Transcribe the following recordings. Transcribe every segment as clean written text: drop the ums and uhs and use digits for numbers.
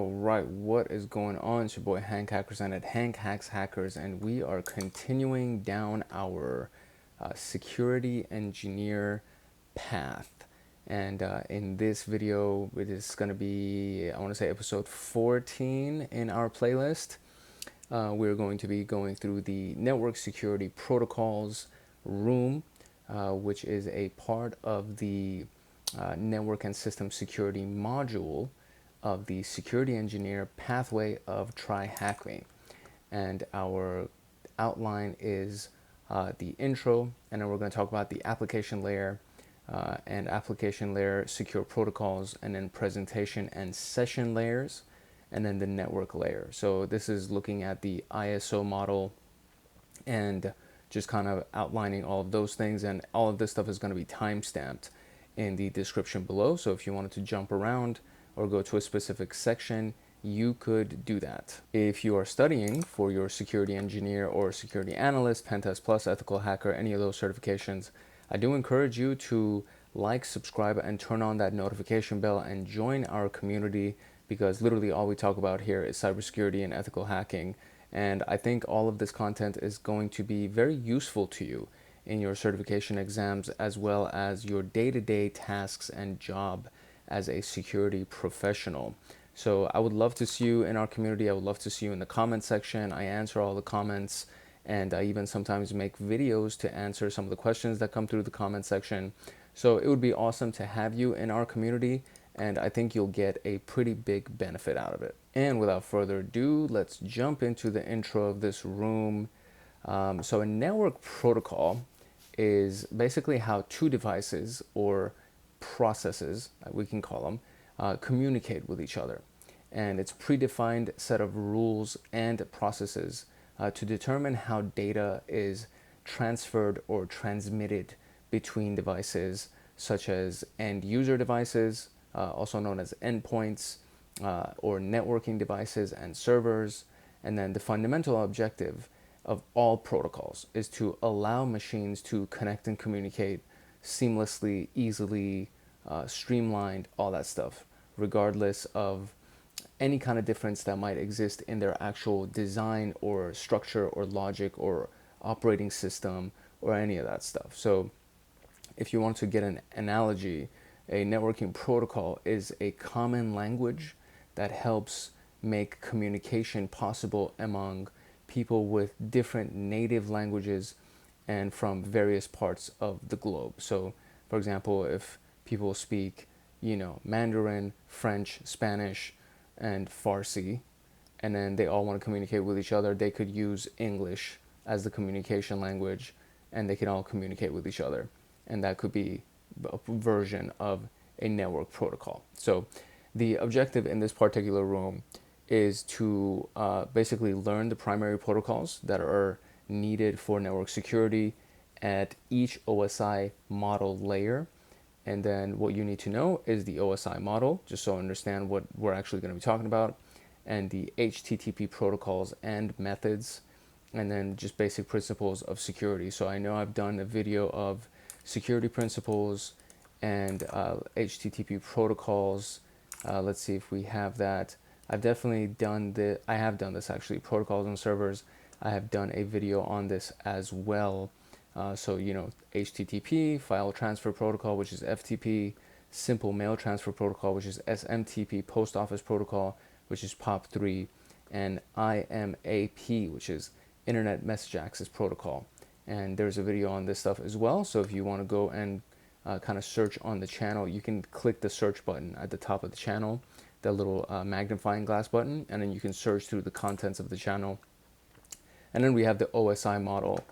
All right, what is going on? It's your boy Hank Hackerson at Hank Hacks Hackers, and we are continuing down our security engineer path. And in this video, it is going to be, I want to say, episode 14 in our playlist. We're going to be going through the network security protocols room, which is a part of the network and system security module of the security engineer pathway of TryHackMe. And our outline is the intro, and then we're going to talk about the application layer and application layer secure protocols, and then presentation and session layers, and then the network layer. So this is looking at the ISO model and just kind of outlining all of those things, and all of this stuff is going to be time-stamped in the description below. So if you wanted to jump around or go to a specific section, you could do that. If you are studying for your security engineer or security analyst, Pentest Plus, ethical hacker, any of those certifications, I do encourage you to like, subscribe, and turn on that notification bell and join our community, because literally all we talk about here is cybersecurity and ethical hacking. And I think all of this content is going to be very useful to you in your certification exams, as well as your day-to-day tasks and job as a security professional. So I would love to see you in our community. I would love to see you in the comment section. I answer all the comments, and I even sometimes make videos to answer some of the questions that come through the comment section. So it would be awesome to have you in our community, and I think you'll get a pretty big benefit out of it. And without further ado, let's jump into the intro of this room. So a network protocol is basically how two devices, or processes, we can call them, communicate with each other. And it's predefined set of rules and processes to determine how data is transferred or transmitted between devices, such as end user devices, also known as endpoints, or networking devices and servers. And then the fundamental objective of all protocols is to allow machines to connect and communicate seamlessly, easily, streamlined, all that stuff, regardless of any kind of difference that might exist in their actual design or structure or logic or operating system or any of that stuff. So if you want to get an analogy, a networking protocol is a common language that helps make communication possible among people with different native languages and from various parts of the globe. So for example, if people speak, Mandarin, French, Spanish, and Farsi, and then they all want to communicate with each other, they could use English as the communication language, and they can all communicate with each other. And that could be a version of a network protocol. So the objective in this particular room is to basically learn the primary protocols that are needed for network security at each OSI model layer. And then what you need to know is the OSI model, just so I understand what we're actually going to be talking about, and the HTTP protocols and methods, and then just basic principles of security. So I know I've done a video of security principles and HTTP protocols. Let's see if we have that. I have done this actually, protocols and servers. I have done a video on this as well. So, HTTP, file transfer protocol, which is FTP, simple mail transfer protocol, which is SMTP, post office protocol, which is POP3, and IMAP, which is Internet Message Access Protocol. And there's a video on this stuff as well. So if you want to go and kind of search on the channel, you can click the search button at the top of the channel, the little magnifying glass button, and then you can search through the contents of the channel. And then we have the OSI model,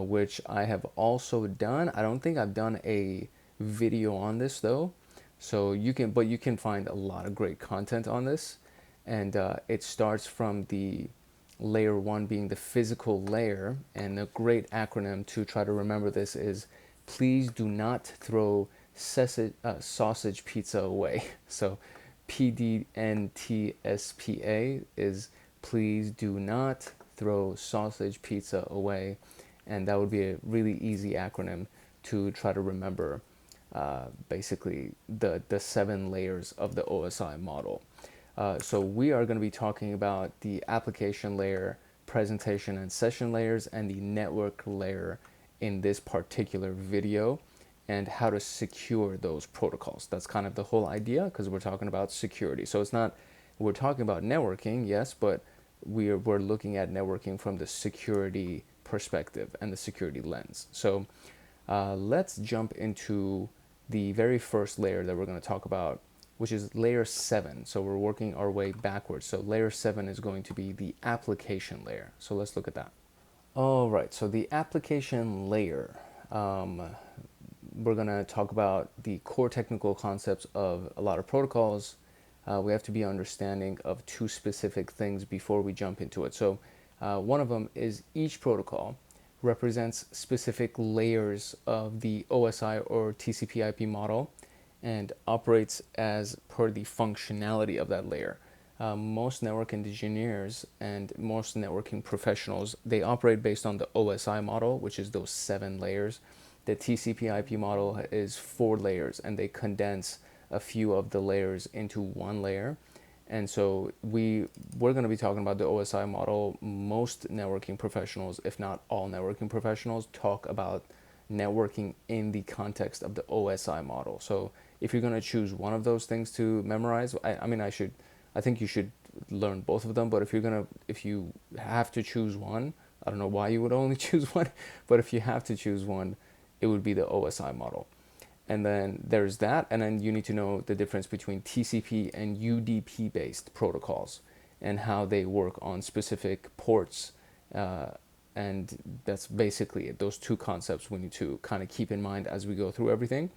which I have also done. I don't think I've done a video on this though. So you can find a lot of great content on this. And it starts from the layer 1 being the physical layer. And a great acronym to try to remember this is, please do not throw sausage pizza away. So PDNTSPA is please do not throw sausage pizza away. And that would be a really easy acronym to try to remember basically the 7 layers of the OSI model. So we are going to be talking about the application layer, presentation and session layers, and the network layer in this particular video, and how to secure those protocols. That's kind of the whole idea, because we're talking about security. So it's not, we're talking about networking, yes, but we're looking at networking from the security perspective and the security lens. So let's jump into the very first layer that we're going to talk about, which is layer 7. So we're working our way backwards. So layer 7 is going to be the application layer. So let's look at that. All right, so the application layer. We're going to talk about the core technical concepts of a lot of protocols. We have to be understanding of two specific things before we jump into it. So one of them is each protocol represents specific layers of the OSI or TCP IP model and operates as per the functionality of that layer. Most network engineers and most networking professionals, they operate based on the OSI model, which is those 7 layers. The TCP IP model is 4 layers, and they condense a few of the layers into one layer. And so we're going to be talking about the OSI model. Most networking professionals, if not all networking professionals, talk about networking in the context of the OSI model. So if you're going to choose one of those things to memorize, I think you should learn both of them. But if you have to choose one, I don't know why you would only choose one, but if you have to choose one, it would be the OSI model. And then there's that, and then you need to know the difference between TCP and UDP based protocols and how they work on specific ports. And that's basically it. Those two concepts we need to kind of keep in mind as we go through everything.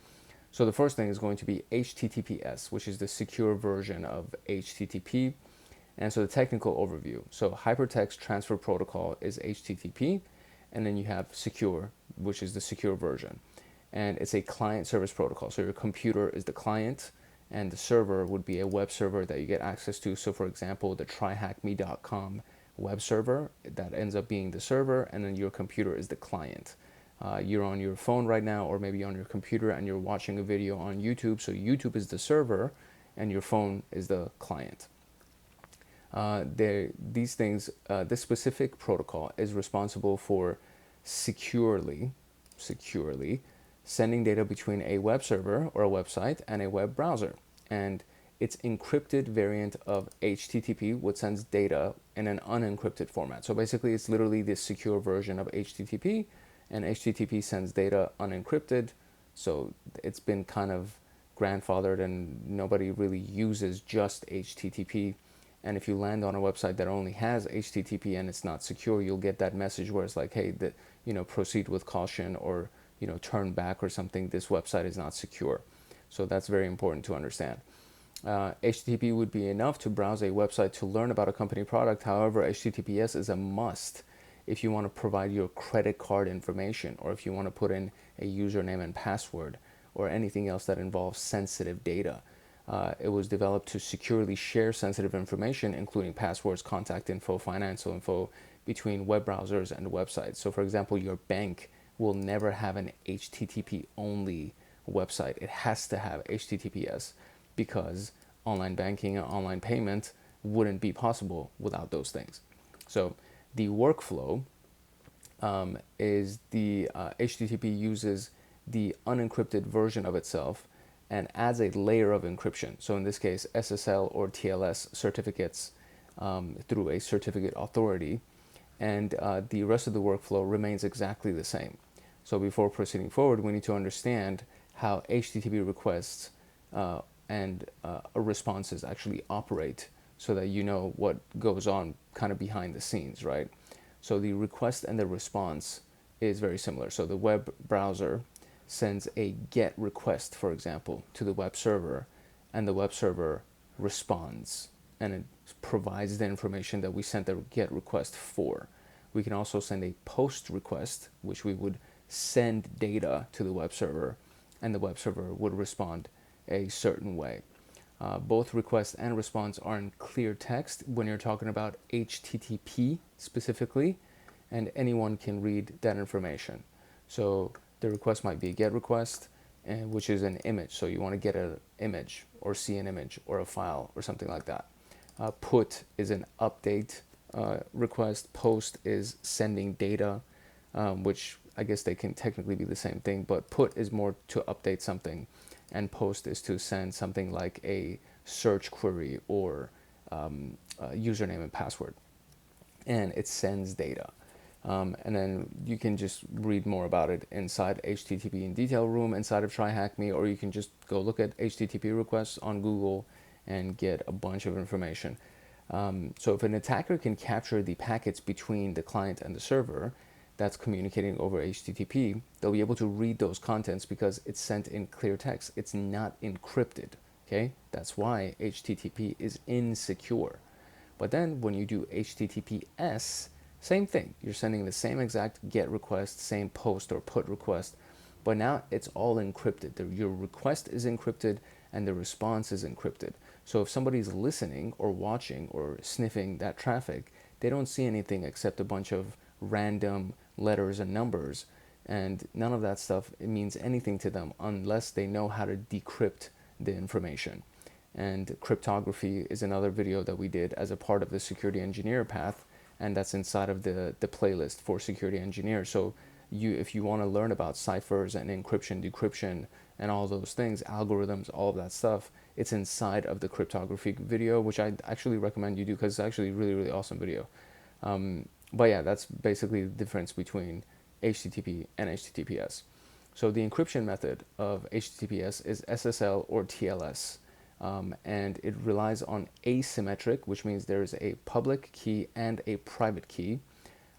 So the first thing is going to be HTTPS, which is the secure version of HTTP. And so the technical overview. So Hypertext Transfer Protocol is HTTP, and then you have sEcUrE, which is the secure version. And it's a client service protocol. So your computer is the client, and the server would be a web server that you get access to. So for example, the TryHackMe.com web server, that ends up being the server, and then your computer is the client. You're on your phone right now, or maybe on your computer, and you're watching a video on YouTube. So YouTube is the server, and your phone is the client. These things, this specific protocol is responsible for securely sending data between a web server or a website and a web browser. And its encrypted variant of HTTP, which sends data in an unencrypted format. So basically, it's literally the secure version of HTTP, and HTTP sends data unencrypted. So it's been kind of grandfathered, and nobody really uses just HTTP. And if you land on a website that only has HTTP and it's not secure, you'll get that message where it's like, hey, proceed with caution, or turn back or something. This website is not secure. So that's very important to understand. HTTP would be enough to browse a website to learn about a company product. However, HTTPS is a must if you want to provide your credit card information, or if you want to put in a username and password, or anything else that involves sensitive data. It was developed to securely share sensitive information, including passwords, contact info, financial info, between web browsers and websites. So for example, your bank will never have an HTTP only website. It has to have HTTPS, because online banking and online payment wouldn't be possible without those things. So the workflow is the HTTP uses the unencrypted version of itself and adds a layer of encryption. So in this case, SSL or TLS certificates through a certificate authority, and the rest of the workflow remains exactly the same. So before proceeding forward, we need to understand how HTTP requests and responses actually operate, so that you know what goes on kind of behind the scenes, right? So the request and the response is very similar. So the web browser sends a GET request, for example, to the web server, and the web server responds, and it provides the information that we sent the GET request for. We can also send a POST request, which we would send data to the web server, and the web server would respond a certain way. Both request and response are in clear text when you're talking about HTTP specifically, and anyone can read that information. So the request might be a GET request, which is an image. So you want to get an image, or see an image, or a file, or something like that. Put is an update request. Post is sending data, which I guess they can technically be the same thing, but put is more to update something, and post is to send something like a search query or username and password, and it sends data. And then you can just read more about it inside HTTP in detail room inside of TryHackMe, or you can just go look at HTTP requests on Google and get a bunch of information. So if an attacker can capture the packets between the client and the server that's communicating over HTTP, they'll be able to read those contents because it's sent in clear text. It's not encrypted, okay? That's why HTTP is insecure. But then when you do HTTPS, same thing. You're sending the same exact GET request, same post or put request, but now it's all encrypted. Your request is encrypted and the response is encrypted. So if somebody's listening or watching or sniffing that traffic, they don't see anything except a bunch of random letters and numbers, and none of that stuff it means anything to them unless they know how to decrypt the information. And cryptography is another video that we did as a part of the security engineer path, and that's inside of the playlist for security engineers. So if you want to learn about ciphers and encryption, decryption, and all those things, algorithms, all of that stuff, it's inside of the cryptography video, which I actually recommend you do because it's actually a really, really awesome video. But yeah, that's basically the difference between HTTP and HTTPS. So the encryption method of HTTPS is SSL or TLS. And it relies on asymmetric, which means there is a public key and a private key,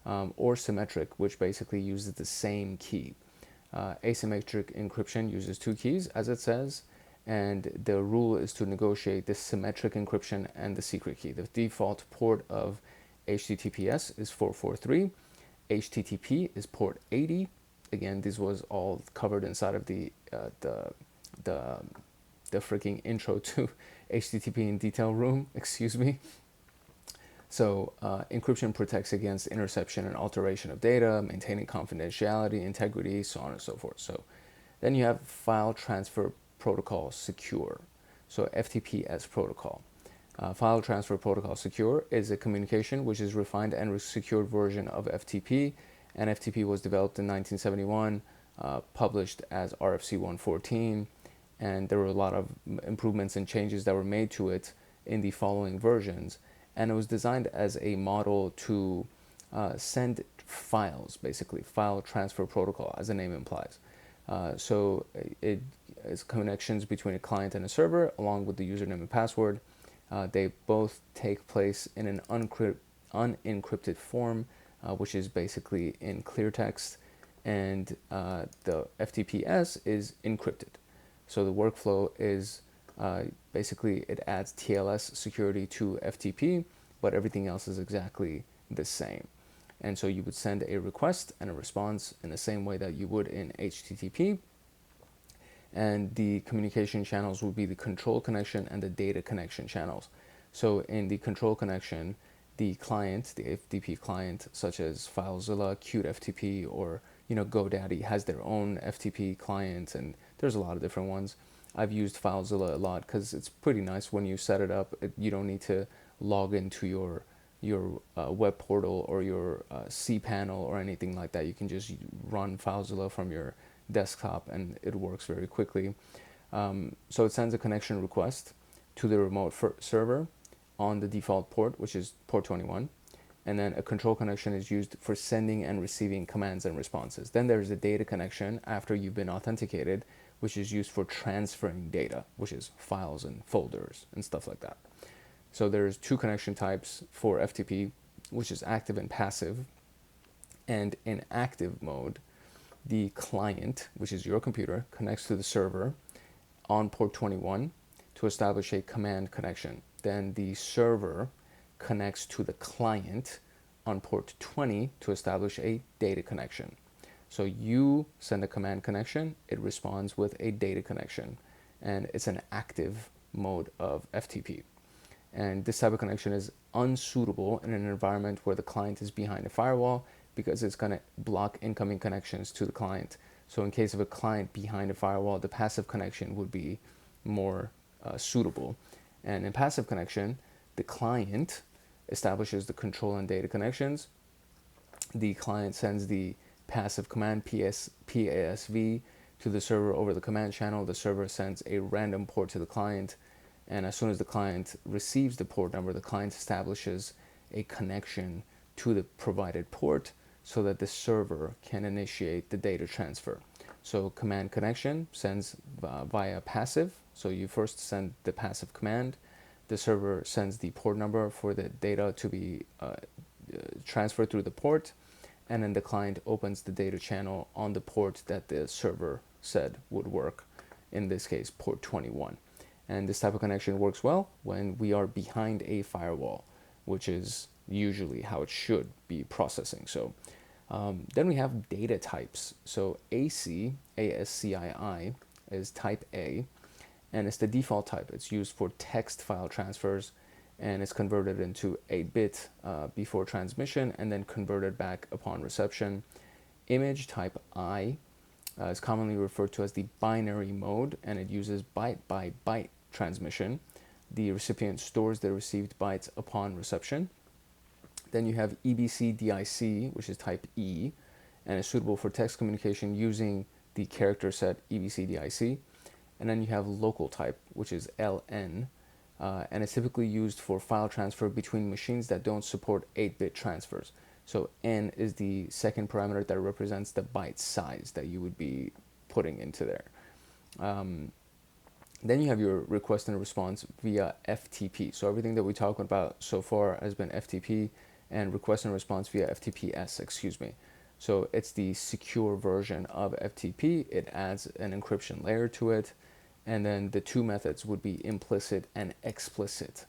or symmetric, which basically uses the same key. Asymmetric encryption uses two keys, as it says, and the rule is to negotiate the symmetric encryption and the secret key. The default port of HTTPS is 443. HTTP is port 80. Again, this was all covered inside of the freaking intro to HTTP in detail room, excuse me. So encryption protects against interception and alteration of data, maintaining confidentiality, integrity, so on and so forth. So then you have file transfer protocol SECURE, so FTPS protocol. File transfer protocol SECURE is a communication which is refined and secured version of FTP, and FTP was developed in 1971, published as RFC 114, and there were a lot of improvements and changes that were made to it in the following versions, and it was designed as a model to send files, basically file transfer protocol, as the name implies. So it is connections between a client and a server along with the username and password. They both take place in an unencrypted form, which is basically in clear text, and the FTPS is encrypted. So the workflow is basically it adds TLS security to FTP, but everything else is exactly the same. And so you would send a request and a response in the same way that you would in HTTP. And the communication channels would be the control connection and the data connection channels. So in the control connection, the client, the FTP client, such as FileZilla, QtFTP, or GoDaddy has their own FTP clients, and there's a lot of different ones. I've used FileZilla a lot because it's pretty nice when you set it up. You don't need to log into your web portal or your cPanel or anything like that. You can just run FileZilla from your desktop and it works very quickly. So it sends a connection request to the remote server on the default port, which is port 21. And then a control connection is used for sending and receiving commands and responses. Then there's a data connection after you've been authenticated, which is used for transferring data, which is files and folders and stuff like that. So there's two connection types for FTP, which is active and passive. And in active mode, the client, which is your computer, connects to the server on port 21 to establish a command connection. Then the server connects to the client on port 20 to establish a data connection. So you send a command connection, it responds with a data connection, and it's an active mode of FTP. And this type of connection is unsuitable in an environment where the client is behind a firewall because it's going to block incoming connections to the client. So in case of a client behind a firewall, the passive connection would be more suitable. And in passive connection, The client establishes the control and data connections. The client sends the passive command PASV to the server over the command channel. The server sends a random port to the client, and as soon as the client receives the port number, the client establishes a connection to the provided port so that the server can initiate the data transfer. So command connection sends via passive. So you first send the passive command. The server sends the port number for the data to be transferred through the port, and then the client opens the data channel on the port that the server said would work, in this case port 21. And this type of connection works well when we are behind a firewall, which is usually how it should be processing. So then we have data types. So ASCII is type A, and it's the default type. It's used for text file transfers, and it's converted into 8-bit before transmission and then converted back upon reception. Image type I is commonly referred to as the binary mode, and it uses byte by byte transmission. The recipient stores the received bytes upon reception. Then you have EBCDIC, which is type E, and is suitable for text communication using the character set EBCDIC. And then you have local type, which is LN, and it's typically used for file transfer between machines that don't support 8-bit transfers. So N is the second parameter that represents the byte size that you would be putting into there. Then you have your request and response via FTP. So everything that we talked about so far has been FTP, and request and response via FTPS, excuse me. So it's the secure version of FTP. It adds an encryption layer to it. And then the two methods would be implicit and explicit.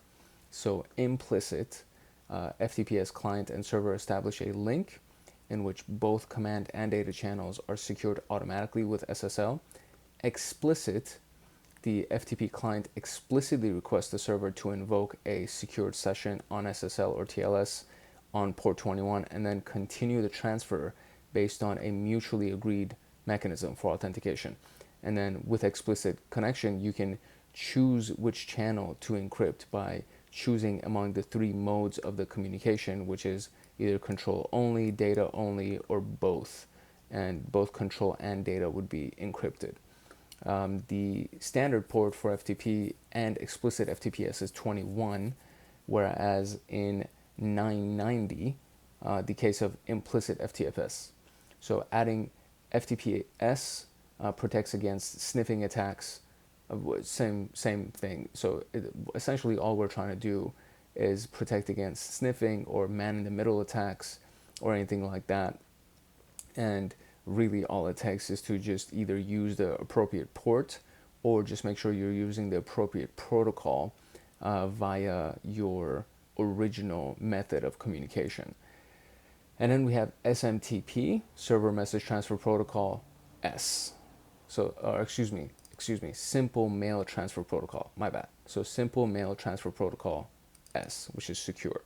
So implicit, FTPS client and server establish a link in which both command and data channels are secured automatically with SSL. Explicit, the FTP client explicitly requests the server to invoke a secured session on SSL or TLS on port 21 and then continue the transfer based on a mutually agreed mechanism for authentication. And then with explicit connection, you can choose which channel to encrypt by choosing among the three modes of the communication, which is either control only, data only, or both. And both control and data would be encrypted. The standard port for FTP and explicit FTPS is 21, whereas in 990, the case of implicit FTPS. So adding FTPS protects against sniffing attacks, same thing. So essentially all we're trying to do is protect against sniffing or man-in-the-middle attacks or anything like that. And really all it takes is to just either use the appropriate port or just make sure you're using the appropriate protocol via your original method of communication. And then we have SMTP, Server Message Transfer Protocol S. So, excuse me, Simple Mail Transfer Protocol, my bad. So Simple Mail Transfer Protocol S, which is secure.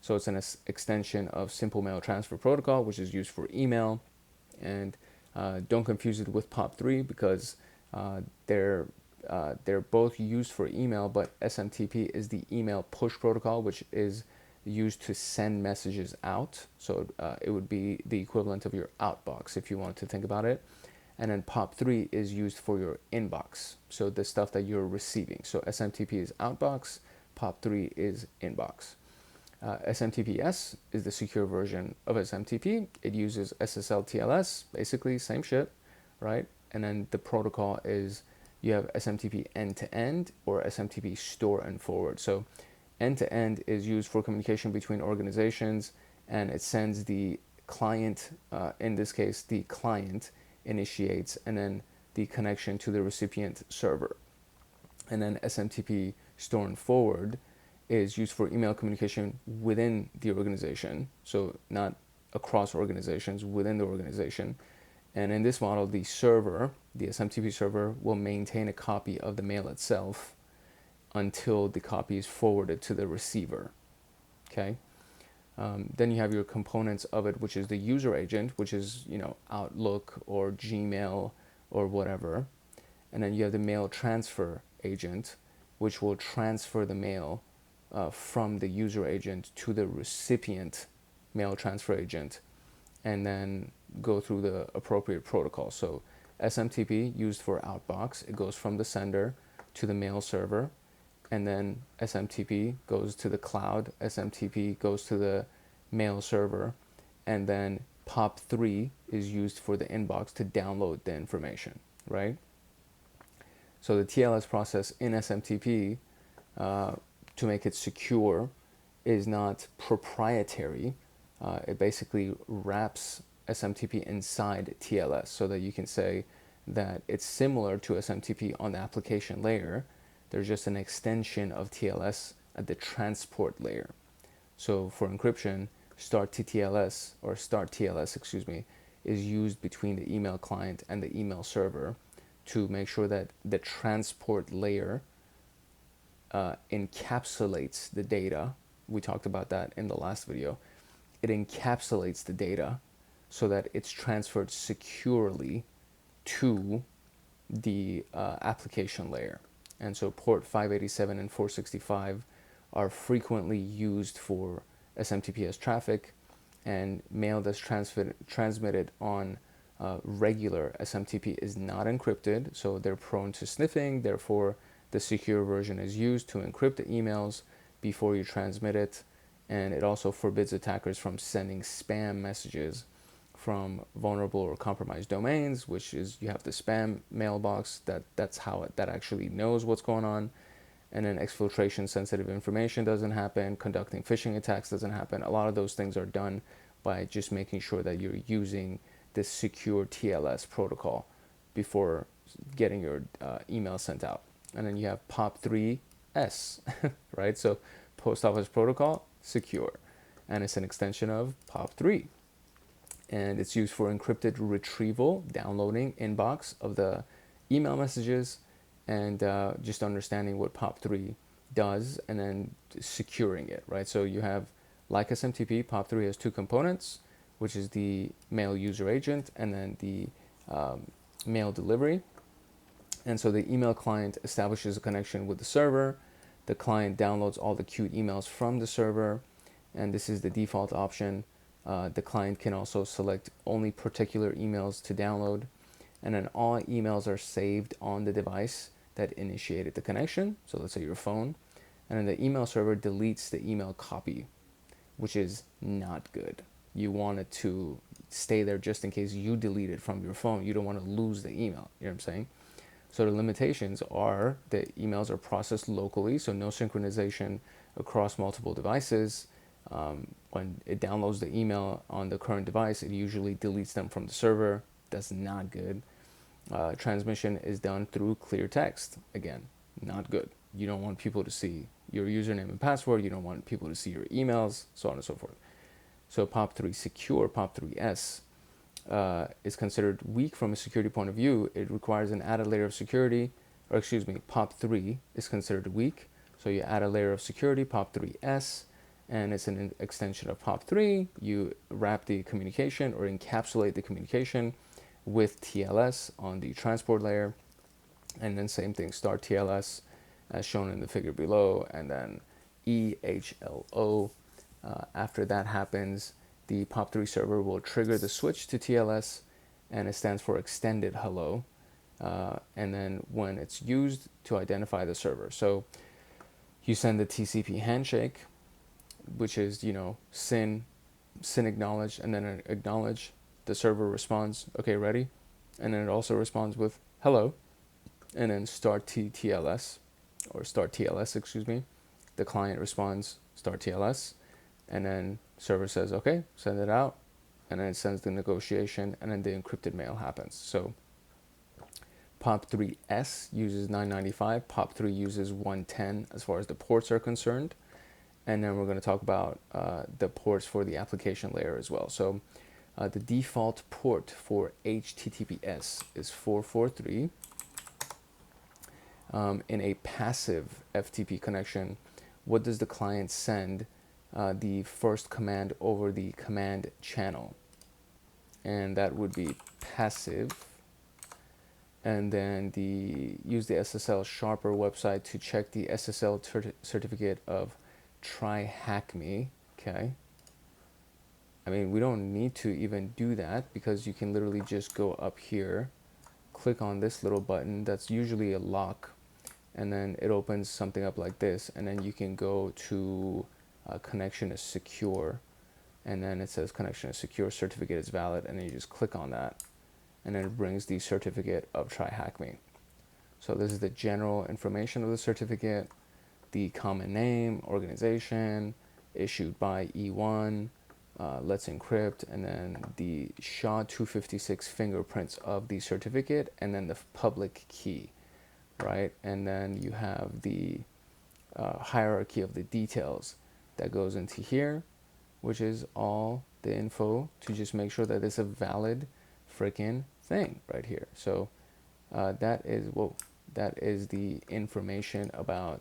So it's an extension of Simple Mail Transfer Protocol, which is used for email. And don't confuse it with POP3 because they're both used for email, but SMTP is the email push protocol, which is used to send messages out. So it would be the equivalent of your outbox if you want to think about it. And then POP3 is used for your inbox, so the stuff that you're receiving. So SMTP is outbox, POP3 is inbox. SMTPS is the secure version of SMTP. It uses SSL TLS, basically same shit, right? And then the protocol is you have SMTP end-to-end or SMTP store and forward. So end-to-end is used for communication between organizations, and it sends the client, in this case, the client initiates, and then the connection to the recipient server. And then SMTP store and forward is used for email communication within the organization, so not across organizations, within the organization. And in this model, the server, the SMTP server, will maintain a copy of the mail itself until the copy is forwarded to the receiver, okay? Then you have your components of it, which is the user agent, which is, Outlook or Gmail or whatever. And then you have the mail transfer agent, which will transfer the mail from the user agent to the recipient mail transfer agent, and then go through the appropriate protocol. So SMTP used for outbox, it goes from the sender to the mail server, and then SMTP goes to the cloud, SMTP goes to the mail server, and then POP3 is used for the inbox to download the information, right? So the TLS process in SMTP, to make it secure, is not proprietary. It basically wraps SMTP inside TLS so that you can say that it's similar to SMTP on the application layer. There's just an extension of TLS at the transport layer. So for encryption, start TLS, excuse me, is used between the email client and the email server to make sure that the transport layer encapsulates the data. We talked about that in the last video. It encapsulates the data so that it's transferred securely to the application layer. And so port 587 and 465 are frequently used for SMTPS traffic, and mail that's transmitted on regular SMTP is not encrypted, so they're prone to sniffing. Therefore, the secure version is used to encrypt the emails before you transmit it, and it also forbids attackers from sending spam messages from vulnerable or compromised domains, which is, you have the spam mailbox, that's how that actually knows what's going on. And then exfiltration sensitive information doesn't happen, conducting phishing attacks doesn't happen. A lot of those things are done by just making sure that you're using this secure TLS protocol before getting your email sent out. And then you have POP3S, right? So Post Office Protocol, secure. And it's an extension of POP3. And it's used for encrypted retrieval, downloading, inbox of the email messages, and just understanding what POP3 does, and then securing it, right? So you have, like SMTP, POP3 has two components, which is the mail user agent and then the mail delivery. And so the email client establishes a connection with the server. The client downloads all the queued emails from the server, and this is the default option. The client can also select only particular emails to download, and then all emails are saved on the device that initiated the connection. So let's say your phone, and then the email server deletes the email copy, which is not good. You want it to stay there just in case you delete it from your phone. You don't want to lose the email, you know what I'm saying? So the limitations are the emails are processed locally, so no synchronization across multiple devices. When it downloads the email on the current device, it usually deletes them from the server. That's not good. Transmission is done through clear text. Again, not good. You don't want people to see your username and password. You don't want people to see your emails, so on and so forth. So POP3 secure, POP3S, is considered weak from a security point of view. It requires an added layer of security, or excuse me, POP3 is considered weak. So you add a layer of security, POP3S, and it's an extension of POP3. You wrap the communication or encapsulate the communication with TLS on the transport layer, and then same thing, start TLS as shown in the figure below, and then EHLO. After that happens, the POP3 server will trigger the switch to TLS, and it stands for extended hello, and then when it's used to identify the server. So you send the TCP handshake, which is, SYN acknowledge, and then acknowledge. The server responds, okay, ready, and then it also responds with hello, and then start TLS, excuse me. The client responds start TLS, and then server says okay, send it out, and then it sends the negotiation, and then the encrypted mail happens. So POP3S uses 995, POP3 uses 110 as far as the ports are concerned, and then we're going to talk about the ports for the application layer as well. So the default port for HTTPS is 443. In a passive FTP connection, what does the client send? The first command over the command channel, and that would be passive. And then use the SSL Sharper website to check the SSL certificate of TryHackMe, okay? I mean, we don't need to even do that because you can literally just go up here, click on this little button that's usually a lock, and then it opens something up like this, and then you can go to connection is secure, and then it says connection is secure, certificate is valid, and then you just click on that, and then it brings the certificate of TryHackMe. So this is the general information of the certificate, the common name, organization, issued by E1, let's encrypt, and then the SHA-256 fingerprints of the certificate, and then the public key, right? And then you have the hierarchy of the details that goes into here, which is all the info to just make sure that it's a valid freaking thing right here. So that is the information about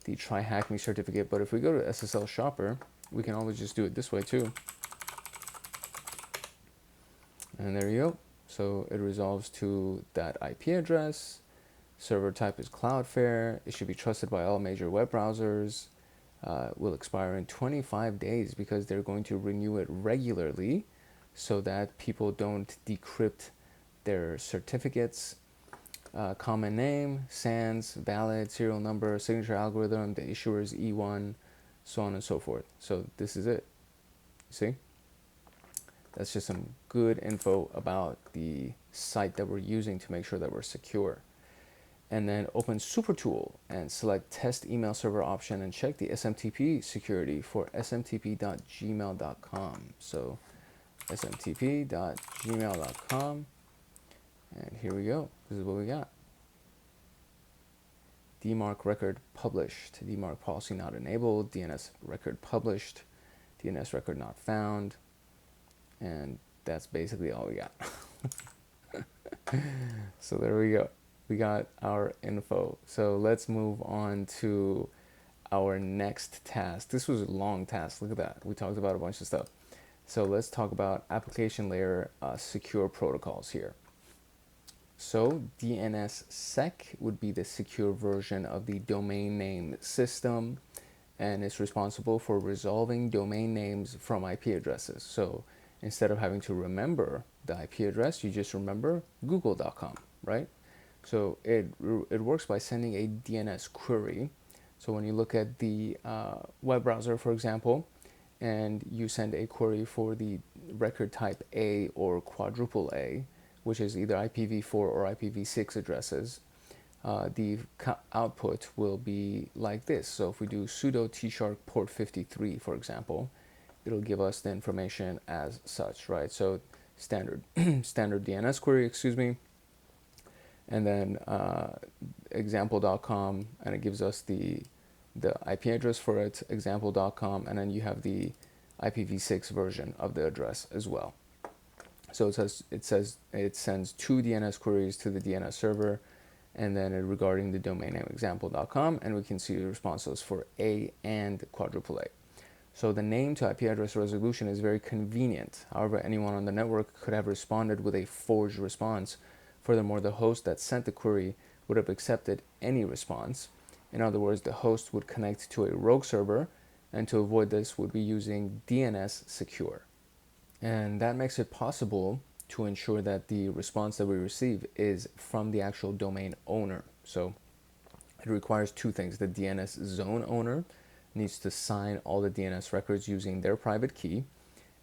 the TryHackMe certificate. But if we go to SSL Shopper, we can always just do it this way too. And there you go. So it resolves to that IP address. Server type is Cloudflare. It should be trusted by all major web browsers. Will expire in 25 days because they're going to renew it regularly so that people don't decrypt their certificates. Common name, SANS, valid, serial number, signature algorithm, the issuer is E1, so on and so forth. So this is it. See? That's just some good info about the site that we're using to make sure that we're secure. And then open SuperTool and select test email server option and check the SMTP security for smtp.gmail.com. So smtp.gmail.com, and here we go. This is what we got. DMARC record published, DMARC policy not enabled, DNS record published, DNS record not found, and that's basically all we got. So there we go. We got our info. So let's move on to our next task. This was a long task. Look at that. We talked about a bunch of stuff. So let's talk about application layer secure protocols here. So DNSSEC would be the secure version of the domain name system, and it's responsible for resolving domain names from IP addresses. So instead of having to remember the IP address, you just remember google.com, right? So it works by sending a DNS query. So when you look at the web browser, for example, and you send a query for the record type A or quadruple A, which is either IPv4 or IPv6 addresses, the output will be like this. So if we do sudo tshark port 53, for example, it'll give us the information as such, right? So standard standard DNS query, excuse me, and then example.com, and it gives us the IP address for it, example.com, and then you have the IPv6 version of the address as well. So it sends two DNS queries to the DNS server, and then regarding the domain name example.com, and we can see the responses for A and quadruple A. So the name to IP address resolution is very convenient. However, anyone on the network could have responded with a forged response. Furthermore, the host that sent the query would have accepted any response. In other words, the host would connect to a rogue server, and to avoid this would be using DNSSECURE. And that makes it possible to ensure that the response that we receive is from the actual domain owner. So it requires two things. The DNS zone owner needs to sign all the DNS records using their private key,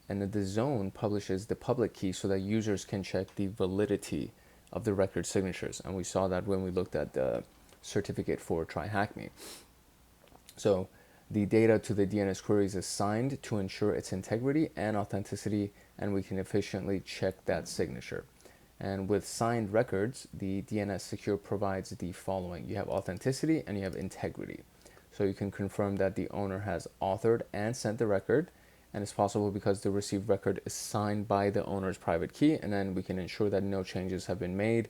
and then the zone publishes the public key so that users can check the validity of the record signatures. And we saw that when we looked at the certificate for TryHackMe. So the data to the DNS queries is signed to ensure its integrity and authenticity, and we can efficiently check that signature. And with signed records, the DNSSECURE provides the following. You have authenticity and you have integrity. So you can confirm that the owner has authored and sent the record, and it's possible because the received record is signed by the owner's private key, and then we can ensure that no changes have been made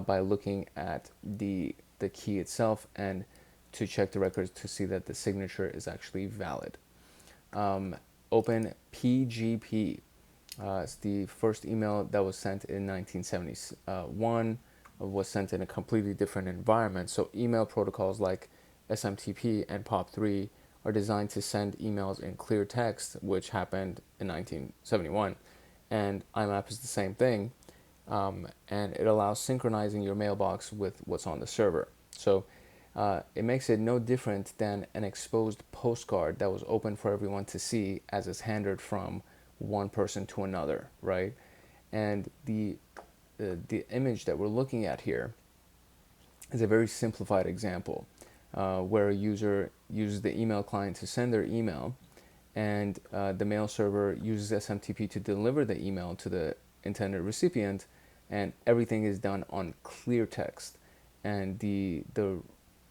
by looking at the key itself and to check the records to see that the signature is actually valid. Open PGP. It's the first email that was sent in 1971, was sent in a completely different environment. So email protocols like SMTP and POP3 are designed to send emails in clear text, which happened in 1971. And IMAP is the same thing. And it allows synchronizing your mailbox with what's on the server. So it makes it no different than an exposed postcard that was open for everyone to see as it's handed from one person to another, right? And the image that we're looking at here is a very simplified example where a user uses the email client to send their email, and the mail server uses SMTP to deliver the email to the intended recipient, and everything is done on clear text. And the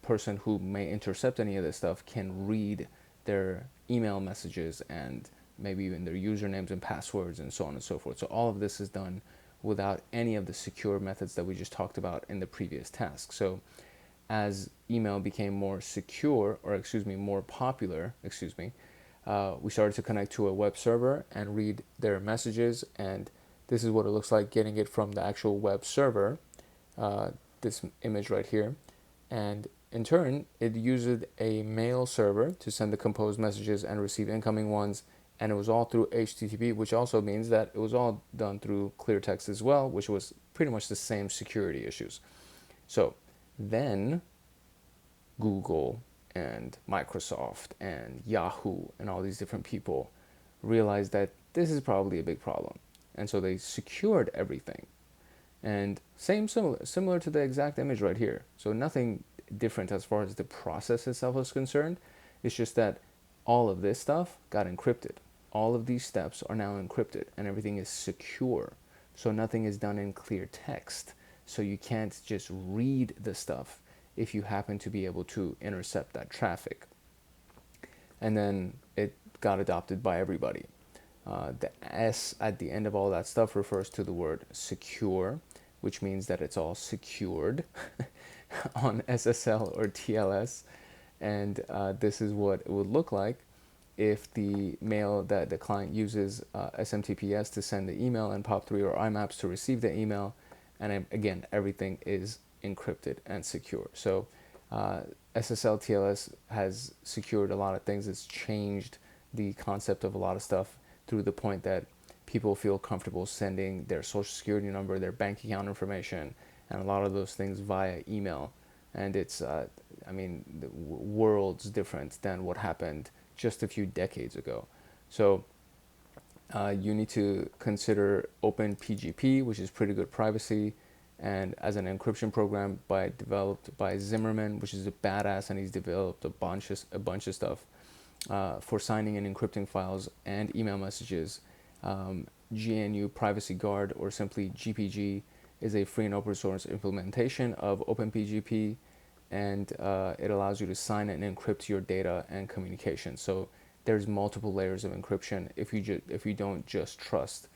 person who may intercept any of this stuff can read their email messages and maybe even their usernames and passwords and so on and so forth. So all of this is done without any of the secure methods that we just talked about in the previous task. So as email became more secure, or more popular, we started to connect to a web server and read their messages, and this is what it looks like getting it from the actual web server, this image right here. And in turn, it used a mail server to send the composed messages and receive incoming ones, and it was all through HTTP, which also means that it was all done through clear text as well, which was pretty much the same security issues. So then Google and Microsoft and Yahoo and all these different people realized that this is probably a big problem. And so they secured everything. And similar to the exact image right here. So nothing different as far as the process itself is concerned. It's just that all of this stuff got encrypted. All of these steps are now encrypted and everything is secure. So nothing is done in clear text. So you can't just read the stuff if you happen to be able to intercept that traffic. And then it got adopted by everybody. The S at the end of all that stuff refers to the word secure, which means that it's all secured on SSL or TLS. And this is what it would look like if the mail that the client uses SMTPS to send the email and POP3 or IMAPs to receive the email. And again, everything is encrypted and secure. So SSL TLS has secured a lot of things. It's changed the concept of a lot of stuff through the point that people feel comfortable sending their social security number, their bank account information, and a lot of those things via email. And it's, worlds different than what happened just a few decades ago. So you need to consider OpenPGP, which is pretty good privacy, and as an encryption program developed by Zimmerman, which is a badass, and he's developed a bunch of stuff for signing and encrypting files and email messages. GNU Privacy Guard, or simply GPG, is a free and open source implementation of OpenPGP, and it allows you to sign and encrypt your data and communication. So there's multiple layers of encryption if you don't just trust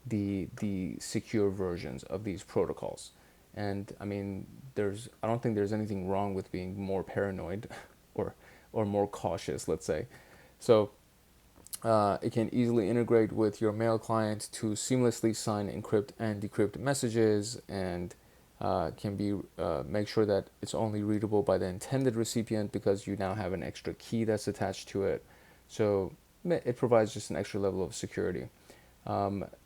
the secure versions of these protocols. And I mean, I don't think there's anything wrong with being more paranoid or more cautious, let's say. So it can easily integrate with your mail client to seamlessly sign, encrypt, and decrypt messages, and can be make sure that it's only readable by the intended recipient because you now have an extra key that's attached to it. So it provides just an extra level of security.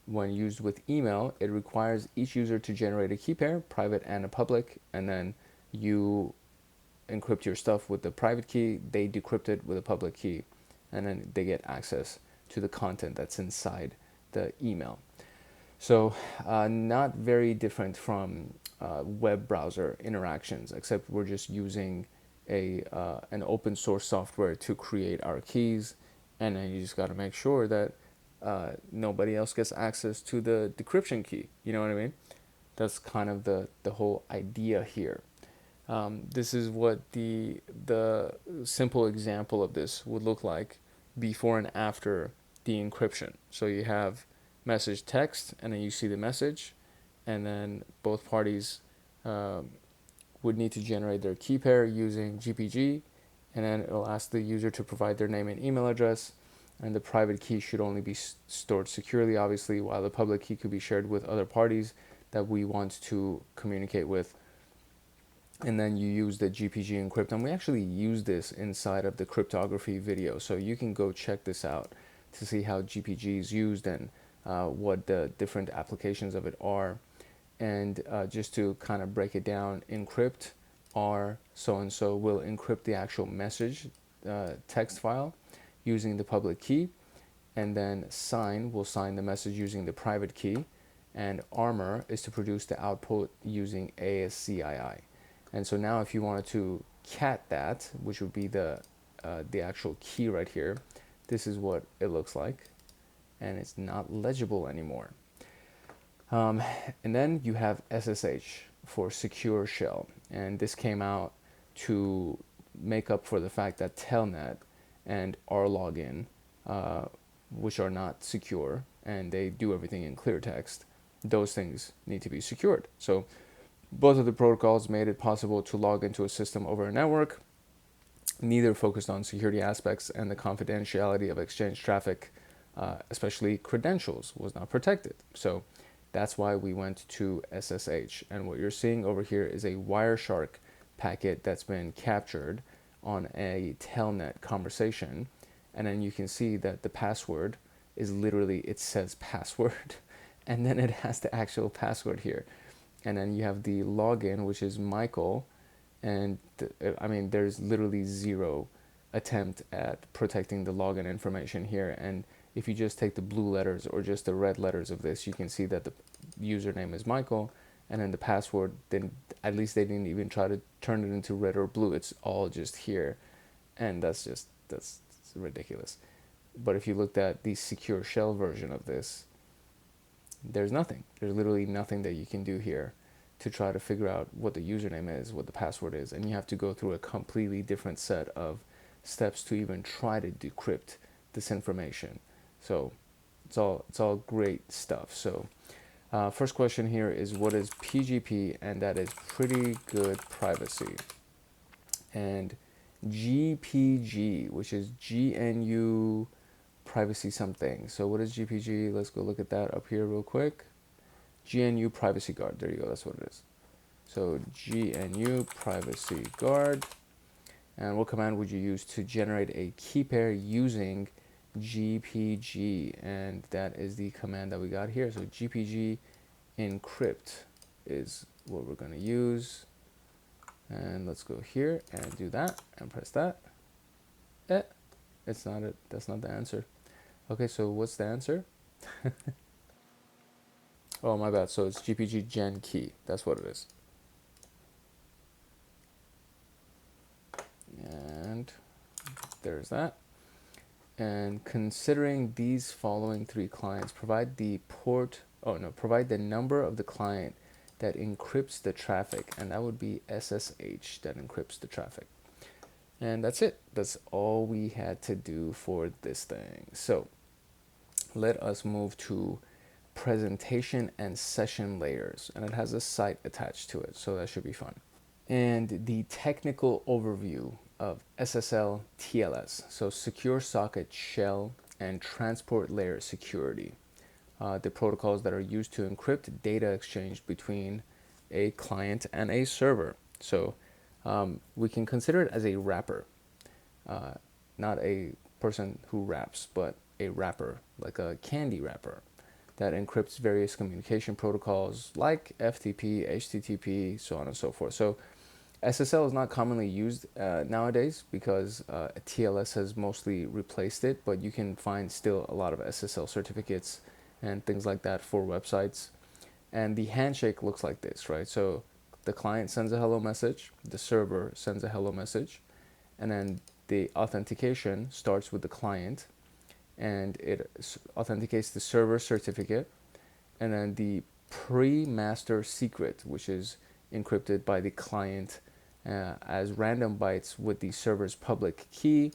When used with email, it requires each user to generate a key pair, private and a public, and then you encrypt your stuff with the private key, they decrypt it with a public key, and then they get access to the content that's inside the email. So not very different from web browser interactions, except we're just using an open source software to create our keys, and then you just got to make sure that nobody else gets access to the decryption key. You know what I mean? That's kind of the whole idea here. This is what the simple example of this would look like before and after the encryption. So you have message text, and then you see the message, and then both parties would need to generate their key pair using GPG, and then it'll ask the user to provide their name and email address, and the private key should only be stored securely, obviously, while the public key could be shared with other parties that we want to communicate with. and then you use the GPG encrypt. And we actually use this inside of the cryptography video, so you can go check this out to see how GPG is used and what the different applications of it are. And just to kind of break it down, encrypt R so-and-so will encrypt the actual message text file using the public key, and then sign will sign the message using the private key, and armor is to produce the output using ASCII. And so now if you wanted to cat that, which would be the actual key right here, this is what it looks like, and it's not legible anymore. And then you have SSH for secure shell, and this came out to make up for the fact that Telnet and rlogin, which are not secure, and they do everything in clear text, those things need to be secured. So both of the protocols made it possible to log into a system over a network. Neither focused on security aspects, and the confidentiality of exchange traffic, especially credentials, was not protected. So that's why we went to SSH. And what you're seeing over here is a Wireshark packet that's been captured on a Telnet conversation. And then you can see that the password is literally, it says password, and then it has the actual password here. And then you have the login, which is Michael. And I mean, there's literally zero attempt at protecting the login information here. And if you just take the blue letters or just the red letters of this, you can see that the username is Michael, and then the password, then at least they didn't even try to turn it into red or blue. It's all just here, and that's ridiculous. But if you looked at the secure shell version of this, there's nothing. There's literally nothing that you can do here to try to figure out what the username is, what the password is, and you have to go through a completely different set of steps to even try to decrypt this information. So it's all great stuff. So first question here is, what is PGP? And that is pretty good privacy. And GPG, which is GNU privacy something. So what is GPG? Let's go look at that up here real quick. GNU privacy guard. There you go. That's what it is. So GNU privacy guard. And what command would you use to generate a key pair using GPG? And that is the command that we got here. So GPG encrypt is what we're going to use. And let's go here and do that and press that. It's not it. That's not the answer. Okay, so what's the answer? Oh, my bad. So it's GPG gen key. That's what it is. And there's that. And considering these following three clients, provide the number of the client that encrypts the traffic, and that would be SSH that encrypts the traffic. And that's it. That's all we had to do for this thing. So let us move to presentation and session layers, and it has a site attached to it, so that should be fun. And the technical overview of SSL TLS, so secure socket shell and transport layer security, the protocols that are used to encrypt data exchange between a client and a server. So we can consider it as a wrapper, not a person who raps, but a wrapper, like a candy wrapper that encrypts various communication protocols like FTP, HTTP, so on and so forth. So SSL is not commonly used nowadays because TLS has mostly replaced it, but you can find still a lot of SSL certificates and things like that for websites. And the handshake looks like this, right? So the client sends a hello message, the server sends a hello message, and then the authentication starts with the client, and it authenticates the server certificate, and then the pre-master secret, which is encrypted by the client as random bytes with the server's public key,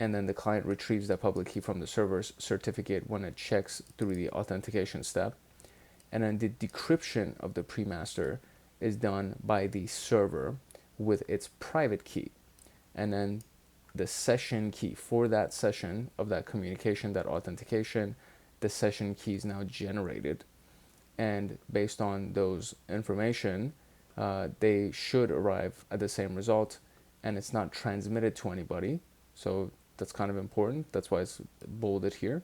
and then the client retrieves that public key from the server's certificate when it checks through the authentication step. And then the decryption of the pre-master is done by the server with its private key. And then the session key for that session of that communication, that authentication, the session key is now generated. And based on those information, they should arrive at the same result, and it's not transmitted to anybody. So that's kind of important. That's why it's bolded here.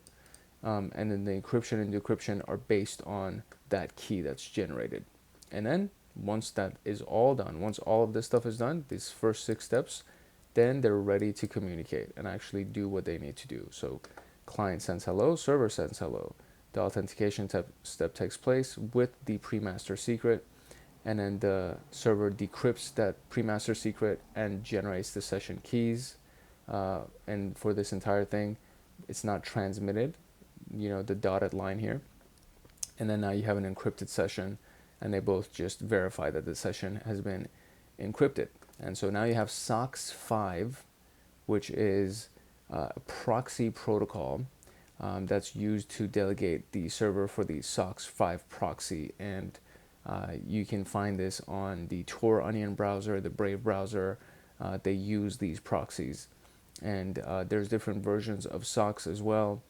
And then the encryption and decryption are based on that key that's generated. And then once that is all done, once all of this stuff is done, these first 6 steps, then they're ready to communicate and actually do what they need to do. So client sends hello, server sends hello. The authentication step takes place with the pre-master secret, and then the server decrypts that pre-master secret and generates the session keys. And for this entire thing, it's not transmitted, the dotted line here. And then now you have an encrypted session, and they both just verify that the session has been encrypted. And so now you have SOCKS 5, which is a proxy protocol that's used to delegate the server for the SOCKS 5 proxy. And you can find this on the Tor Onion browser, the Brave browser. They use these proxies. And there's different versions of SOCKS as well.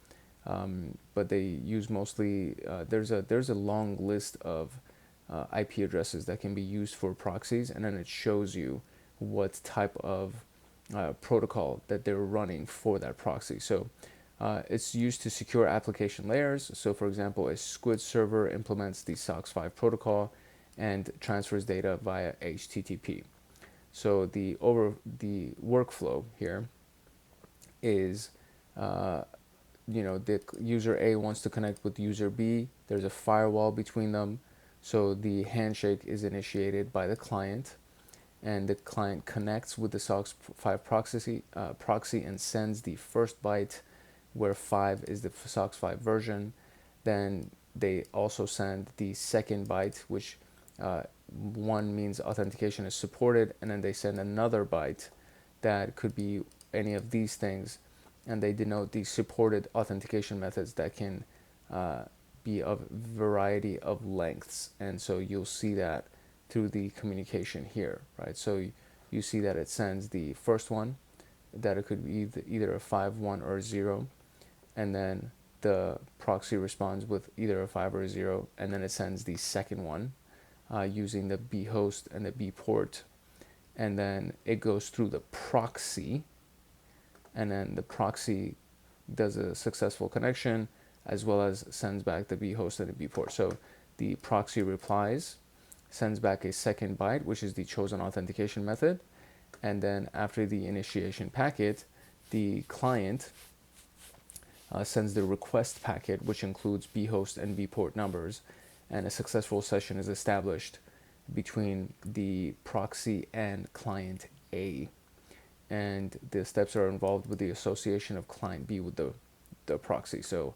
But they use mostly, there's a long list of IP addresses that can be used for proxies, and then it shows you what type of protocol that they're running for that proxy. So it's used to secure application layers. So for example, a Squid server implements the SOCKS 5 protocol and transfers data via HTTP. So the workflow here is the user A wants to connect with user B. There's a firewall between them. So the handshake is initiated by the client, and the client connects with the SOCKS 5 proxy and sends the first byte, where 5 is the SOCKS 5 version. Then they also send the second byte, which 1 means authentication is supported, and then they send another byte that could be any of these things, and they denote the supported authentication methods that can be of variety of lengths. And so you'll see that through the communication here, right? So you see that it sends the first one, that it could be either a 5, 1, or 0, and then the proxy responds with either a 5 or a 0, and then it sends the second one using the B host and the B port, and then it goes through the proxy, and then the proxy does a successful connection as well as sends back the B host and the B port. So the proxy replies, sends back a second byte, which is the chosen authentication method, and then after the initiation packet, the client sends the request packet, which includes B host and B port numbers, and a successful session is established between the proxy and client A. And the steps are involved with the association of client B with the proxy. So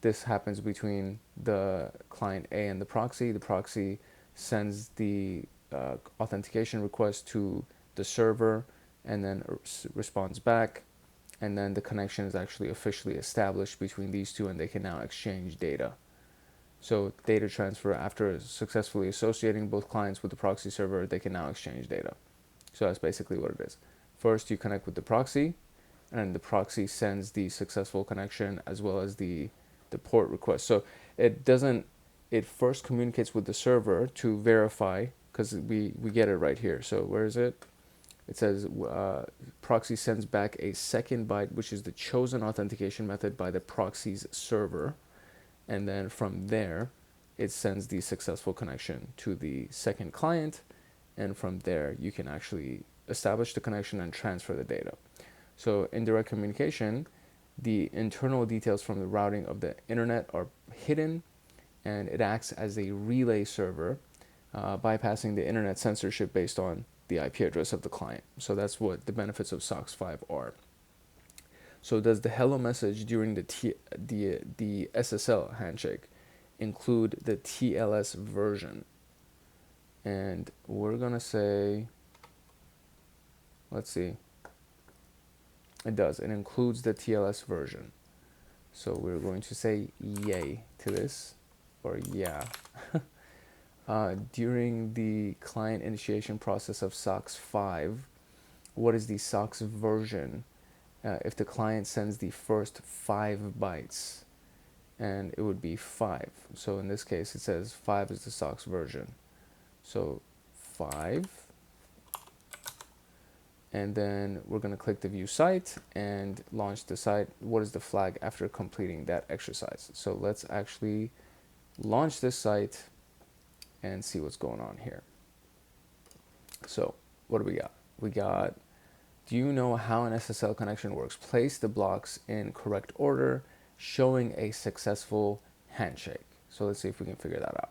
this happens between the client A and the proxy. The proxy sends the authentication request to the server and then responds back. And then the connection is actually officially established between these two, and they can now exchange data. So data transfer, after successfully associating both clients with the proxy server, they can now exchange data. So that's basically what it is. First, you connect with the proxy, and then the proxy sends the successful connection as well as the port request. So it first communicates with the server to verify, because we get it right here. So where is it? It says proxy sends back a second byte, which is the chosen authentication method by the proxy's server. And then from there, it sends the successful connection to the second client. And from there, you can actually establish the connection and transfer the data. So in direct communication, the internal details from the routing of the internet are hidden, and it acts as a relay server, bypassing the internet censorship based on the IP address of the client. So that's what the benefits of SOCKS 5 are. So does the hello message during the SSL handshake include the TLS version? And we're going to say, let's see. It does. It includes the TLS version. So we're going to say yay to this, or yeah. During the client initiation process of SOCKS 5, what is the SOCKS version? If the client sends the first 5 bytes, and it would be 5. So in this case, it says 5 is the SOCKS version. So 5. And then we're going to click the view site and launch the site. What is the flag after completing that exercise? So let's actually launch this site and see what's going on here. So what do we got? We got, do you know how an SSL connection works? Place the blocks in correct order, showing a successful handshake. So let's see if we can figure that out.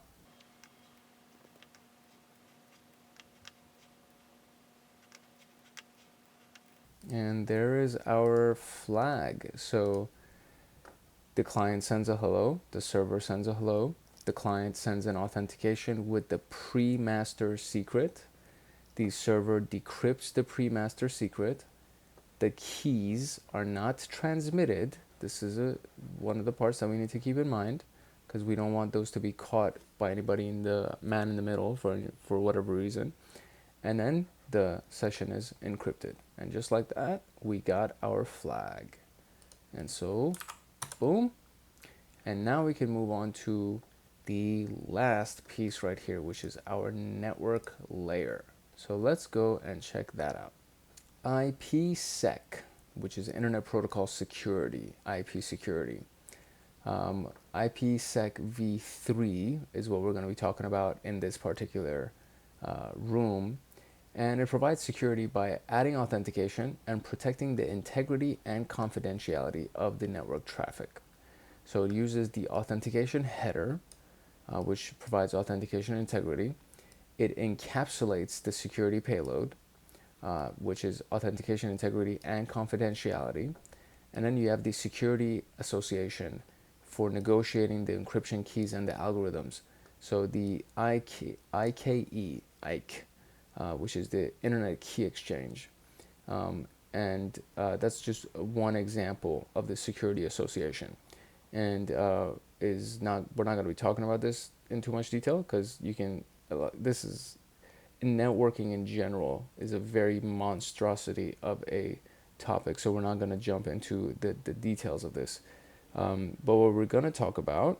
And there is our flag. So the client sends a hello, the server sends a hello, the client sends an authentication with the pre-master secret, the server decrypts the pre-master secret, the keys are not transmitted. This is one of the parts that we need to keep in mind, because we don't want those to be caught by anybody in the man in the middle for whatever reason. And then the session is encrypted. And just like that, we got our flag. And so, boom. And now we can move on to the last piece right here, which is our network layer. So let's go and check that out. IPsec, which is Internet Protocol Security, IP security. IPsec v3 is what we're going to be talking about in this particular room. And it provides security by adding authentication and protecting the integrity and confidentiality of the network traffic. So it uses the authentication header, which provides authentication integrity. It encapsulates the security payload, which is authentication integrity and confidentiality. And then you have the security association for negotiating the encryption keys and the algorithms. So the IKE, which is the Internet Key Exchange. That's just one example of the security association. And we're not going to be talking about this in too much detail, because this is, networking in general is a very monstrosity of a topic, so we're not going to jump into the details of this. But what we're going to talk about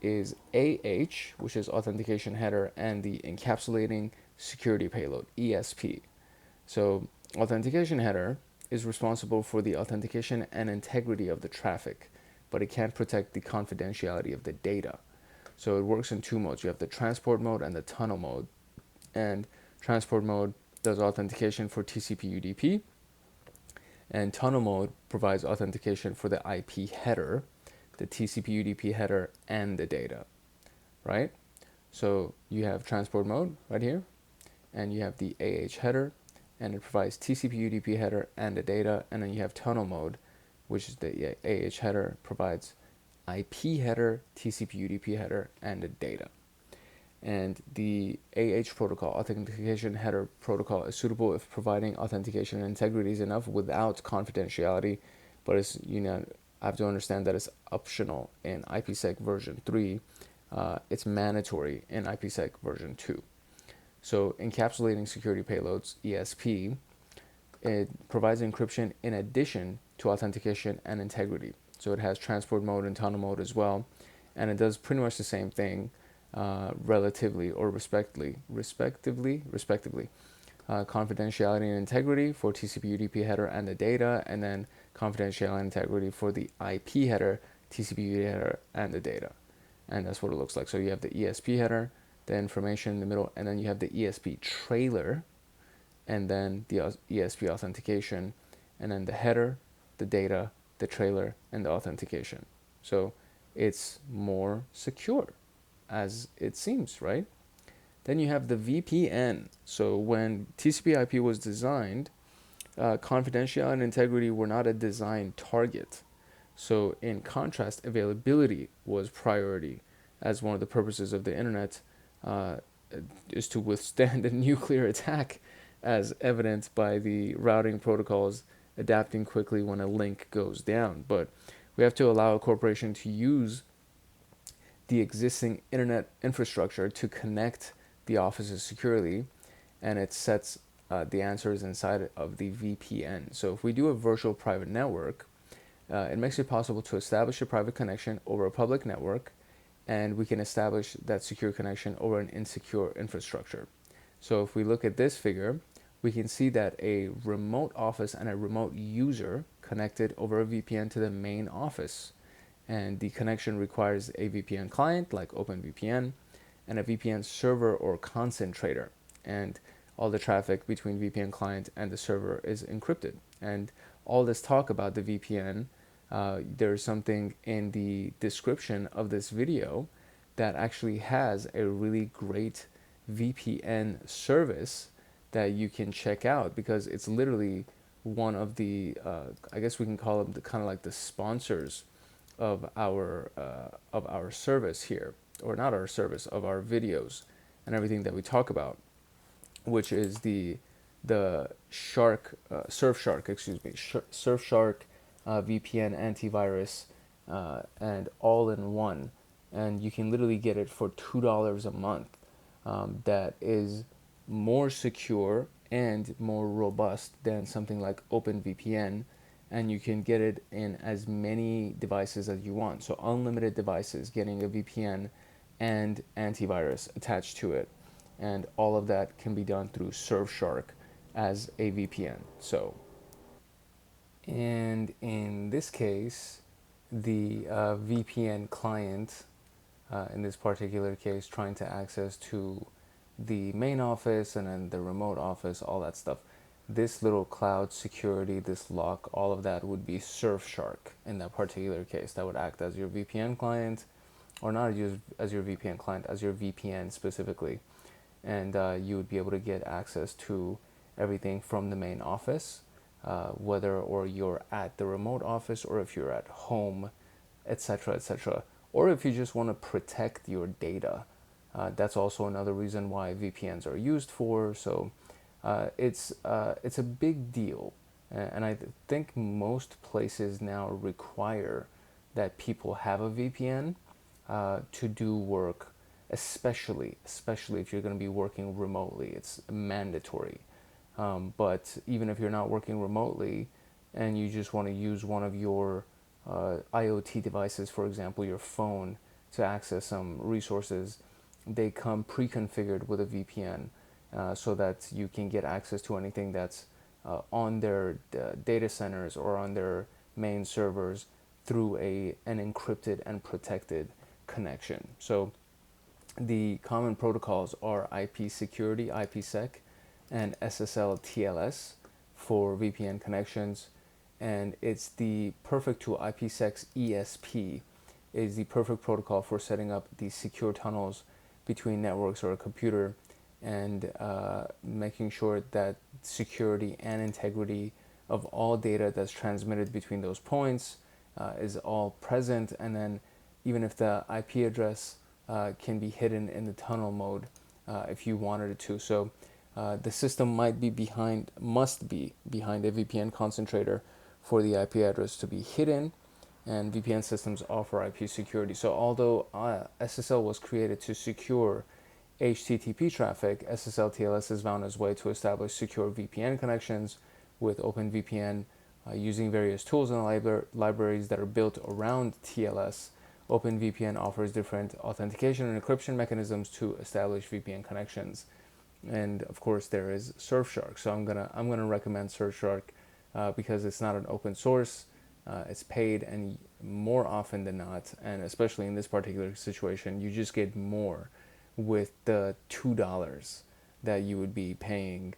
is AH, which is authentication header, and the encapsulating security payload, ESP. So authentication header is responsible for the authentication and integrity of the traffic, but it can't protect the confidentiality of the data. So it works in two modes. You have the transport mode and the tunnel mode. And transport mode does authentication for TCP UDP, and tunnel mode provides authentication for the IP header, the TCP UDP header, and the data, right? So you have transport mode right here, and you have the AH header, and it provides TCP UDP header and the data. And then you have tunnel mode, which is the AH header, provides IP header, TCP UDP header, and the data. And the AH protocol, authentication header protocol, is suitable if providing authentication and integrity is enough without confidentiality, but it's, I have to understand that it's optional in IPsec version 3. It's mandatory in IPsec version 2. So encapsulating security payloads, ESP, it provides encryption in addition to authentication and integrity. So it has transport mode and tunnel mode as well, and it does pretty much the same thing, relatively or respectively. Confidentiality and integrity for TCP UDP header and the data, and then confidentiality and integrity for the IP header, TCP UDP header, and the data. And that's what it looks like. So you have the ESP header, the information in the middle, and then you have the ESP trailer, and then the ESP authentication, and then the header, the data, the trailer, and the authentication. So it's more secure, as it seems, right? Then you have the VPN. So when TCP/IP was designed, confidentiality and integrity were not a design target. So in contrast, availability was priority, as one of the purposes of the internet is to withstand a nuclear attack, as evident by the routing protocols adapting quickly when a link goes down. But we have to allow a corporation to use the existing internet infrastructure to connect the offices securely, and it sets the answers inside of the VPN. So if we do a virtual private network, it makes it possible to establish a private connection over a public network, and we can establish that secure connection over an insecure infrastructure. So if we look at this figure, we can see that a remote office and a remote user connected over a VPN to the main office. And the connection requires a VPN client like OpenVPN and a VPN server or concentrator. And all the traffic between VPN client and the server is encrypted. And all this talk about the VPN, there's something in the description of this video that actually has a really great VPN service that you can check out, because it's literally one of the I guess we can call them the kind of like the sponsors of our service here, or not our service, of our videos and everything that we talk about, which is the SurfShark, SurfShark VPN antivirus, and all in one, and you can literally get it for $2 a month. That is more secure and more robust than something like OpenVPN, and you can get it in as many devices as you want. So unlimited devices getting a VPN and antivirus attached to it, and all of that can be done through SurfShark as a VPN. And in this case, the VPN client, in this particular case, trying to access to the main office and then the remote office, all that stuff. This little cloud security, this lock, all of that would be SurfShark in that particular case. That would act as your VPN client, or not as your VPN client, as your VPN specifically. And you would be able to get access to everything from the main office, whether or you're at the remote office or if you're at home, etc., etc. Or if you just want to protect your data. That's also another reason why VPNs are used for. So it's a big deal, and I think most places now require that people have a VPN to do work, especially if you're going to be working remotely. It's mandatory. But even if you're not working remotely and you just want to use one of your IoT devices, for example, your phone, to access some resources, they come pre-configured with a VPN, so that you can get access to anything that's on their data centers or on their main servers through an encrypted and protected connection. So the common protocols are IP security, IPsec, and SSL TLS for VPN connections. And it's the perfect tool. IPsec's ESP is the perfect protocol for setting up these secure tunnels between networks or a computer, and making sure that security and integrity of all data that's transmitted between those points is all present. And then even if the IP address can be hidden in the tunnel mode if you wanted it to. So the system must be behind a VPN concentrator for the IP address to be hidden, and VPN systems offer IP security. So although SSL was created to secure HTTP traffic, SSL TLS has found its way to establish secure VPN connections with OpenVPN using various tools and libraries that are built around TLS. OpenVPN offers different authentication and encryption mechanisms to establish VPN connections. And of course there is SurfShark. So I'm gonna recommend SurfShark because it's not an open source. It's paid, and more often than not, and especially in this particular situation, you just get more with the $2 that you would be paying,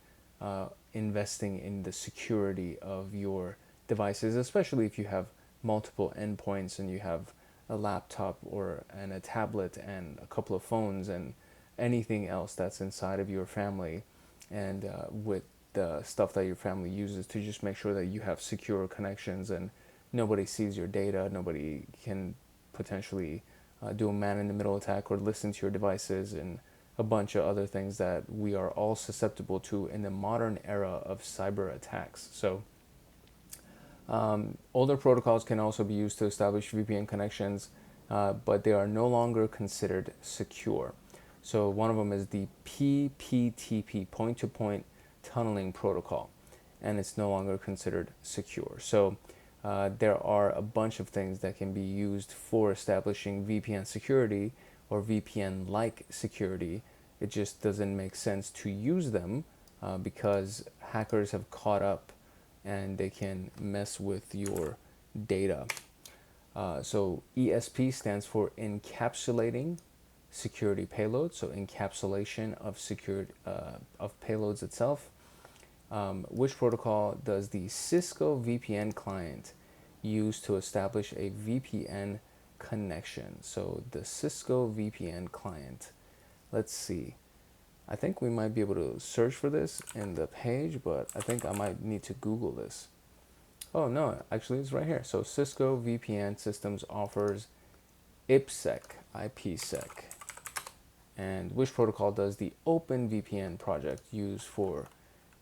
investing in the security of your devices, especially if you have multiple endpoints and you have a laptop and a tablet and a couple of phones and anything else that's inside of your family, and with the stuff that your family uses, to just make sure that you have secure connections and nobody sees your data, nobody can potentially do a man-in-the-middle attack or listen to your devices, and a bunch of other things that we are all susceptible to in the modern era of cyber attacks. So older protocols can also be used to establish VPN connections, but they are no longer considered secure. So one of them is the PPTP, point-to-point tunneling protocol, and it's no longer considered secure. So there are a bunch of things that can be used for establishing VPN security or VPN-like security, It just doesn't make sense to use them because hackers have caught up and they can mess with your data. So ESP stands for encapsulating security payloads, so encapsulation of of payloads itself. Which protocol does the Cisco VPN client use to establish a VPN connection? So the Cisco VPN client. Let's see. I think we might be able to search for this in the page, but I think I might need to Google this. Oh no, actually it's right here. So Cisco VPN Systems offers IPsec. And which protocol does the OpenVPN project use for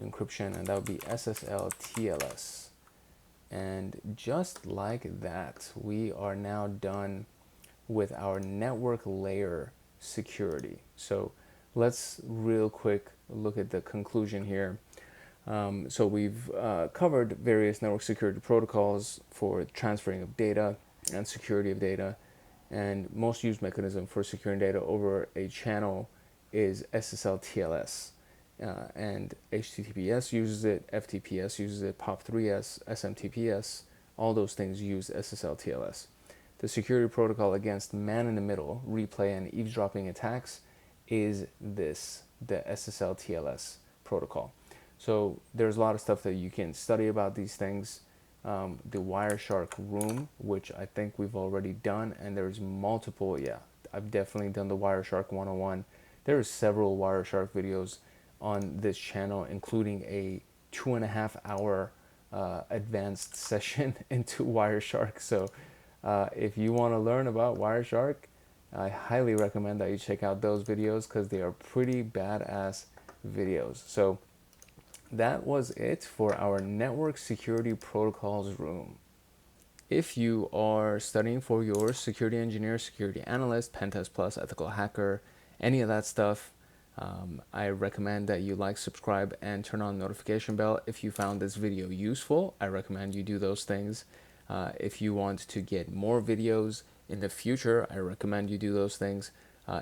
encryption? And that would be SSL/TLS. And just like that, we are now done with our network layer security. So let's real quick look at the conclusion here. So we've covered various network security protocols for transferring of data and security of data. And most used mechanism for securing data over a channel is SSL/TLS. And HTTPS uses it, FTPS uses it, POP3S, SMTPS, all those things use SSL/TLS. The security protocol against man-in-the-middle, replay, and eavesdropping attacks is this, the SSL/TLS protocol. So there's a lot of stuff that you can study about these things. The Wireshark room, which I think we've already done, and there's multiple. Yeah, I've definitely done the Wireshark 101. There are several Wireshark videos on this channel, including a 2.5 hour advanced session into Wireshark. So if you want to learn about Wireshark, I highly recommend that you check out those videos because they are pretty badass videos. So that was it for our network security protocols room. If you are studying for your security engineer, security analyst, Pentest Plus, ethical hacker, any of that stuff, I recommend that you like, subscribe, and turn on the notification bell. If you found this video useful, I recommend you do those things. If you want to get more videos in the future, I recommend you do those things.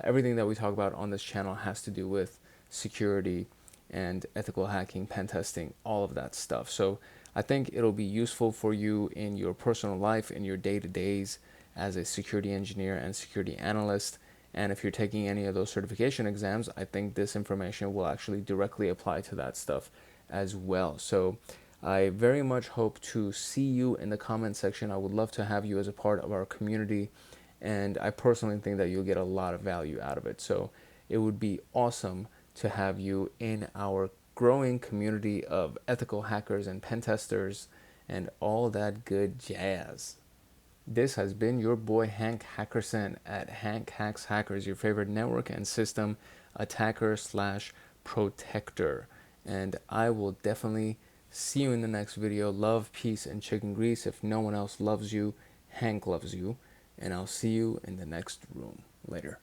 Everything that we talk about on this channel has to do with security and ethical hacking, pen testing, all of that stuff. So I think it'll be useful for you in your personal life, in your day-to-days as a security engineer and security analyst. And if you're taking any of those certification exams, I think this information will actually directly apply to that stuff as well. So I very much hope to see you in the comment section. I would love to have you as a part of our community. And I personally think that you'll get a lot of value out of it. So it would be awesome to have you in our growing community of ethical hackers and pen testers and all that good jazz. This has been your boy Hank Hackerson at Hank Hacks Hackers, your favorite network and system attacker / protector. And I will definitely see you in the next video. Love, peace, and chicken grease. If no one else loves you, Hank loves you. And I'll see you in the next room. Later.